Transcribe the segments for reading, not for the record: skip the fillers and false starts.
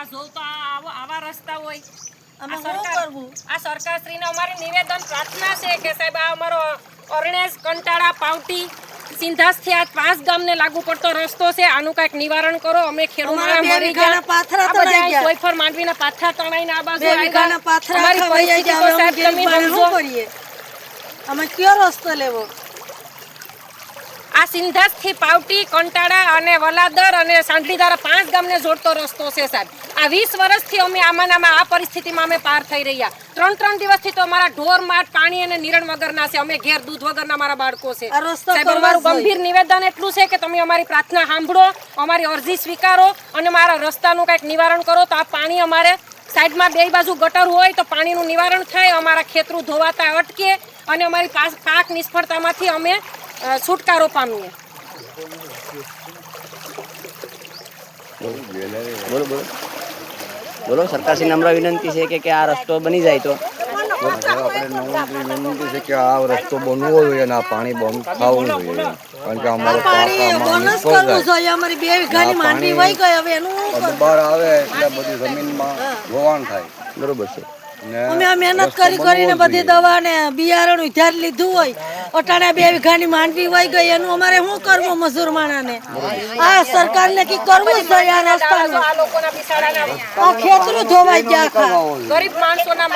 આ જો તો આવા રસ્તા હોય અમે શું કરવું? આ સરકારશ્રીને અમારી નિવેદન પ્રાર્થના છે કે સાહેબ આ અમારો અરણેજ કંટાળા પાવટી સિંધાસથી આ 5 ગામને લાગુ પડતો રસ્તો છે, આનું કંઈક નિવારણ કરો. અમે ખેડૂતોના મરી ગયા પાથરા તણાઈ ગયા, સોયફર માંડવીના પાથરા તણાઈને આ બાજુ આવ્યા, પાથરા ખવાઈ ગયા. અમે ગરીબ શું કરીએ? અમે કયો રસ્તો લેવો? આ સિંધાસથી પાવટી કંટાળા અને વલાદર અને સાંડલીધારા 5 ગામને જોડતો રસ્તો છે સાહેબ. આ 20 વર્ષથી અમે આમાં આ પરિસ્થિતિમાં અમે પાર થઈ રહ્યા. 3 દિવસથી તો અમારા ઢોર માટ પાણી અને નિરણ વગરના છે, અમે ઘેર દૂધ વગરના મારા બાળકો છે. સાહેબ અમારું ગંભીર નિવેદન એટલું છે કે તમે અમારી પ્રાર્થના સાંભળો, અમારી અરજી સ્વીકારો અને મારા રસ્તાનું કંઈક નિવારણ કરો. તો આ પાણી અમારે સાઈડમાં 2 બાજુ ગટર હોય તો પાણીનું નિવારણ થાય, અમારા ખેતરું ધોવાતા અટકે અને અમારી પાક નિષ્ફળતામાંથી અમે છુટકારો પામીએ. બોલો બોલો બોલો. સરકારશ્રીને નમ્ર વિનંતી છે કે આ રસ્તો બની જાય તો આપણે વિનંતી છે કે આ રસ્તો બનવો જોઈએ અને આ પાણી બંધ થવું જોઈએ, કારણ કે અમારું પાણી બોનસ કરવું જોઈએ. અમારી 2 વીઘાની માંડવી વહી ગઈ, હવે એનું બહાર આવે એટલે બધી જમીનમાં ધોવાણ થાય. બરોબર છે. અમે આ મહેનત કરીને બધી દવા ને બિયારણ ઉધાર લીધું હોય, અટાણે 2 વીઘાની માંડવી વહી ગઈ, એનું અમારે શું કરવું મજૂર માણાને? આ સરકારને કી કરવું જ જોઈએ. આ રસ્તાનું આ ખેતરું ધોવાઈ ગયા, ગરીબ માણસોના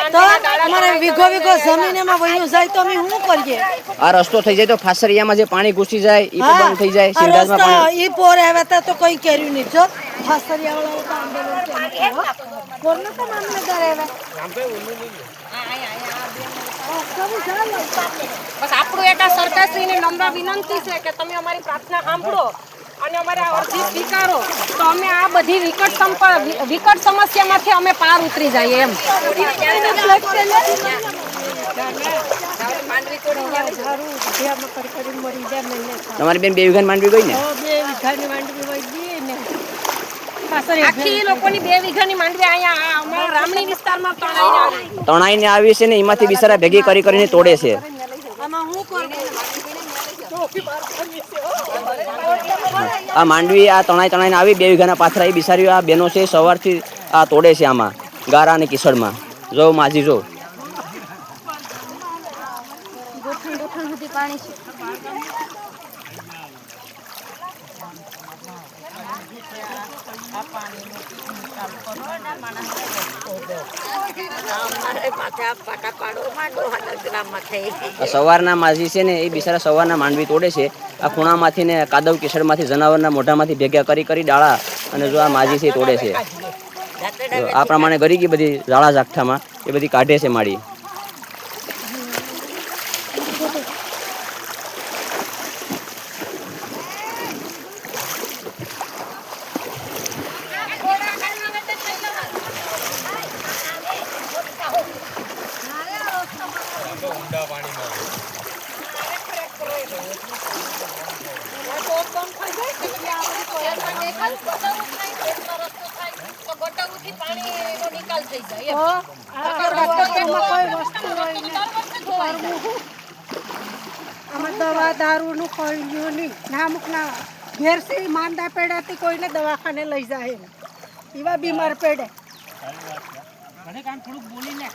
અમારે વીઘો જમીન એમાં વહ્યું જાય તો અમે શું કરીએ? આ રસ્તો થઈ જાય તો ફાસરિયામાં જે પાણી ઘૂસી જાય એ પણ બંધ થઈ જાય. સિંધાસમાં પાણી ઈ પોર આવ્યા તો કોઈ કર્યું નહીં. જો ફાસરિયાવાળા આંદોલન કોરનો તો મામલતદાર આવ્યા. બસ આપણું એક આ સરકારશ્રીને નમ્ર વિનંતી છે કે તમે અમારી પ્રાર્થના સાંભળો અને અમારા અરજી સ્વીકારો તો અમે આ બધી વિકટ સમસ્યામાંથી અમે પાર ઉતરી જઈએ એમ. તમારી બેન 2 વીઘાની માંડવી ગઈ ને? આખી લોકોની 2 વીઘાની માંડવી અહીંયા અમારા રામણી વિસ્તારમાં તણાઈને આવી છે ને, એમાંથી બિચારા ભેગી કરીને તોડે છે. આ માંડવી આ તણાઈને આવી 2 વીઘાના પાથરા એ બિચારી આ બેનો છે સવારથી આ તોડે છે આમાં ગારા અને કિસડમાં. જો માજી જો પાણી છે. સવારના માજી છે ને એ બિચારા સવારના માંડવી તોડે છે. આ ખૂણામાંથી ને કાદવ કિસડમાંથી જનાવરના મોઢામાંથી ભેગા કરી ડાળા અને જો આ માજી છે એ તોડે છે. આ પ્રમાણે ગરી ગઈ બધી ઝાડા ઝાકઠામાં એ બધી કાઢે છે માડી. દવા દારૂનું કોઈ નહીં, ના ઘેરથી માંદા પેડાથી કોઈને દવાખાને લઈ જાય, એવા બીમાર પેડે. થોડુંક બોલીને